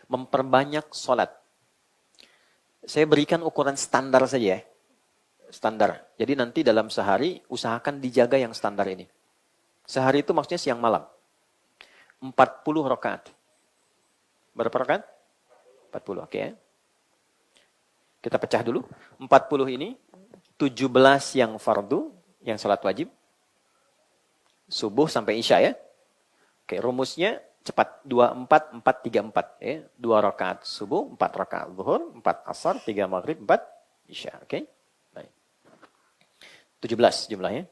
memperbanyak sholat. Saya berikan ukuran standar saja ya. Standar. Jadi nanti dalam sehari usahakan dijaga yang standar ini. Sehari itu maksudnya siang malam. 40 rakaat. Berapa rakaat? 40, oke ya. Kita pecah dulu. 40 ini 17 yang fardu, yang salat wajib. Subuh sampai isya ya. Oke, rumusnya cepat. 24, 4, 3, 4. Ya. 2 rakaat subuh, 4 rakaat zuhur, 4 asar, 3 maghrib, 4 isya. Oke. Baik. 17 jumlahnya.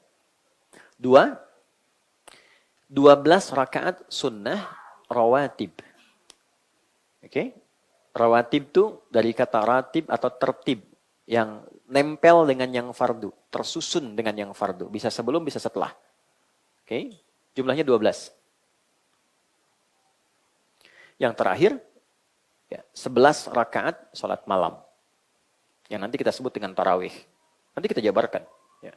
12 rakaat sunnah rawatib. Oke. Rawatib itu dari kata ratib atau tertib. Yang nempel dengan yang fardu. Tersusun dengan yang fardu. Bisa sebelum, bisa setelah. Oke. Jumlahnya 12. Yang terakhir, ya, 11 rakaat sholat malam. Yang nanti kita sebut dengan tarawih. Nanti kita jabarkan. Ya.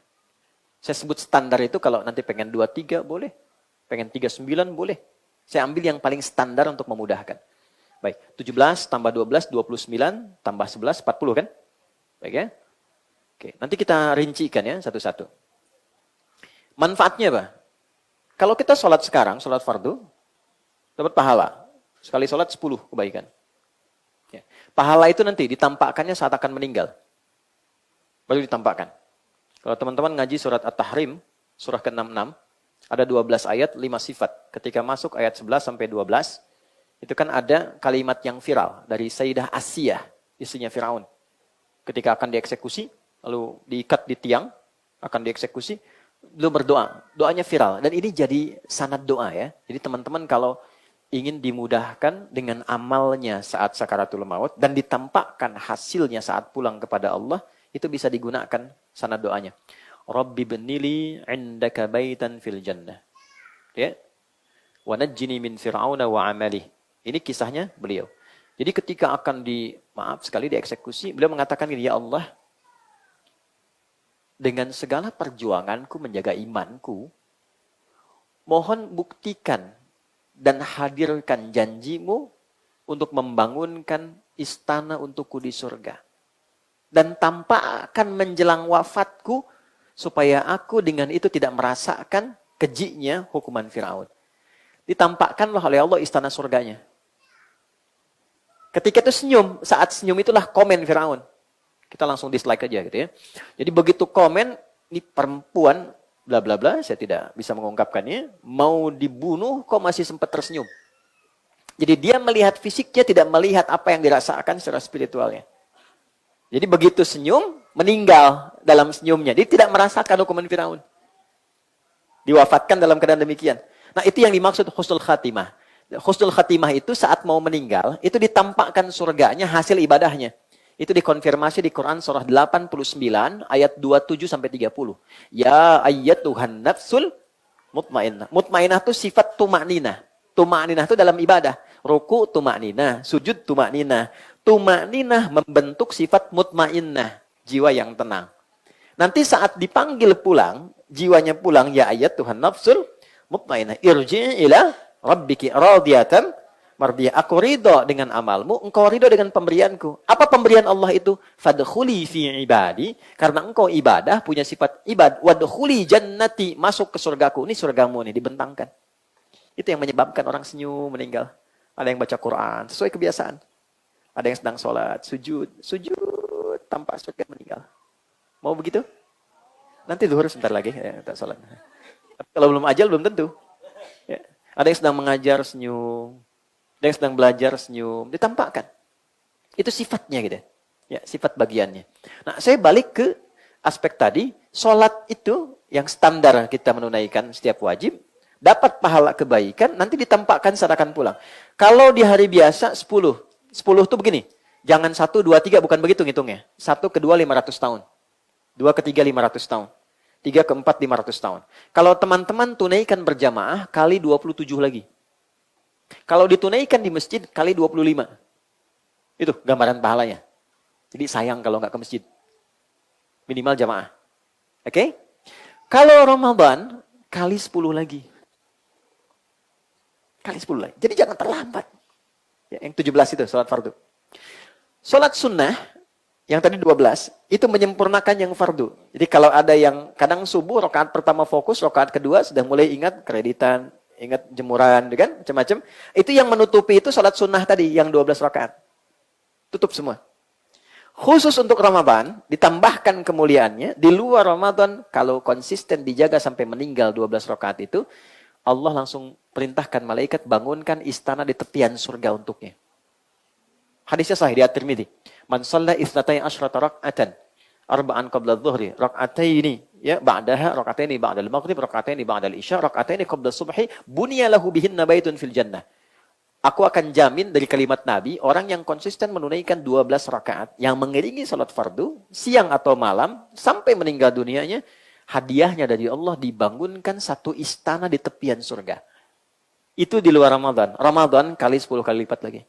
Saya sebut standar itu kalau nanti pengen 23 boleh. Pengen 39 boleh. Saya ambil yang paling standar untuk memudahkan. Baik, 17 tambah 12, 29, tambah 11, 40 kan? Baik ya? Oke, nanti kita rincikan ya satu-satu. Manfaatnya apa? Kalau kita sholat sekarang, sholat fardu, dapat pahala. Sekali sholat 10 kebaikan. Ya. Pahala itu nanti ditampakkannya saat akan meninggal. Baru ditampakkan. Kalau teman-teman ngaji surat At-Tahrim, surah ke-66, ada 12 ayat, 5 sifat. Ketika masuk ayat 11 sampai 12, itu kan ada kalimat yang viral dari Sayyidah Asiyah, istrinya Firaun. Ketika akan dieksekusi, lalu diikat di tiang, akan dieksekusi, beliau berdoa. Doanya viral. Dan ini jadi sanad doa ya. Jadi teman-teman kalau ingin dimudahkan dengan amalnya saat sakaratul maut dan ditampakkan hasilnya saat pulang kepada Allah, itu bisa digunakan sanad doanya. Rabbi benili indaka baitan fil jannah. Ya. Wa najjini min fir'auna wa amalih. Ini kisahnya beliau. Jadi ketika akan dieksekusi, beliau mengatakan gini, ya Allah, dengan segala perjuanganku menjaga imanku, mohon buktikan dan hadirkan janjimu untuk membangunkan istana untukku di surga. Dan tampakkan menjelang wafatku, supaya aku dengan itu tidak merasakan kejiknya hukuman Firaun. Ditampakkanlah oleh Allah istana surganya. Ketika itu senyum, saat senyum itulah komen Firaun. Kita langsung dislike aja gitu ya. Jadi begitu komen, ini perempuan, bla bla bla, saya tidak bisa mengungkapkannya, mau dibunuh kok masih sempat tersenyum. Jadi dia melihat fisiknya, tidak melihat apa yang dirasakan secara spiritualnya. Jadi begitu senyum, meninggal dalam senyumnya. Dia tidak merasakan hukuman Firaun. Diwafatkan dalam keadaan demikian. Nah itu yang dimaksud husnul khatimah. Husnul khatimah itu saat mau meninggal, itu ditampakkan surganya hasil ibadahnya. Itu dikonfirmasi di Quran surah 89 ayat 27 sampai 30. Ya ayyatuhan nafsul mutmainnah. Mutmainnah itu sifat tumakninah. Tumakninah itu dalam ibadah. Ruku tumakninah, sujud tumakninah. Tumakninah membentuk sifat mutmainnah, jiwa yang tenang. Nanti saat dipanggil pulang, jiwanya pulang, ya ayyatuhan nafsul mutmainnah. Irji'i ila rabbiki radiyatan mardiyah. Aku ridho dengan amalmu, engkau ridho dengan pemberianku. Apa pemberian Allah itu? Fadkhuli fi ibadi. Karena engkau ibadah, punya sifat ibad. Wadkhuli jannati. Masuk ke surgaku. Ini surgamu nih, dibentangkan. Itu yang menyebabkan orang senyum, meninggal. Ada yang baca Quran, sesuai kebiasaan. Ada yang sedang sholat, sujud. Sujud, tanpa surga meninggal. Mau begitu? Nanti zuhur sebentar lagi, ya, tak sholat. Tapi kalau belum ajal, belum tentu. Ya. Ada yang sedang mengajar, senyum. Ada yang sedang belajar, senyum. Ditampakkan. Itu sifatnya gitu. Ya, sifat bagiannya. Nah, saya balik ke aspek tadi. Sholat itu yang standar kita menunaikan setiap wajib. Dapat pahala kebaikan, nanti ditampakkan saat akan pulang. Kalau di hari biasa, 10. 10 itu begini. Jangan 1, 2, 3, bukan begitu ngitungnya. 1 ke 2, 500 tahun. 2 ke 3, 500 tahun. 3 ke 4, 500 tahun. Kalau teman-teman tunaikan berjamaah, kali 27 lagi. Kalau ditunaikan di masjid, kali 25. Itu gambaran pahalanya. Jadi sayang kalau nggak ke masjid. Minimal jamaah. Oke? Kalau Ramadan, kali 10 lagi. Kali 10 lagi. Jadi jangan terlambat. Ya, yang 17 itu sholat fardu. Sholat sunnah yang tadi 12 itu menyempurnakan yang fardu. Jadi kalau ada yang kadang subuh rakaat pertama fokus, rakaat kedua sudah mulai ingat kreditan, ingat jemuran, kan macam-macam. Itu yang menutupi itu sholat sunnah tadi yang 12 rakaat. Tutup semua. Khusus untuk Ramadan, ditambahkan kemuliaannya, di luar Ramadan, kalau konsisten dijaga sampai meninggal 12 rakaat itu, Allah langsung perintahkan malaikat bangunkan istana di tepian surga untuknya. Hadisnya sahih di At-Tirmidzi. Man shalla itsnatai asyrata rak'atan, arba'an qabla adh-dhuhri, rak'ataini ya ba'daha, rak'ataini ba'dal maghrib, rak'ataini ba'dal isya, rak'ataini qabla subhi, bunya lahu bihinna baitun fil jannah. Aku akan jamin dari kalimat Nabi, orang yang konsisten menunaikan 12 rakaat, yang mengiringi salat fardu, siang atau malam, sampai meninggal dunianya, hadiahnya dari Allah dibangunkan satu istana di tepian surga. Itu di luar Ramadan. Ramadan kali 10 kali lipat lagi.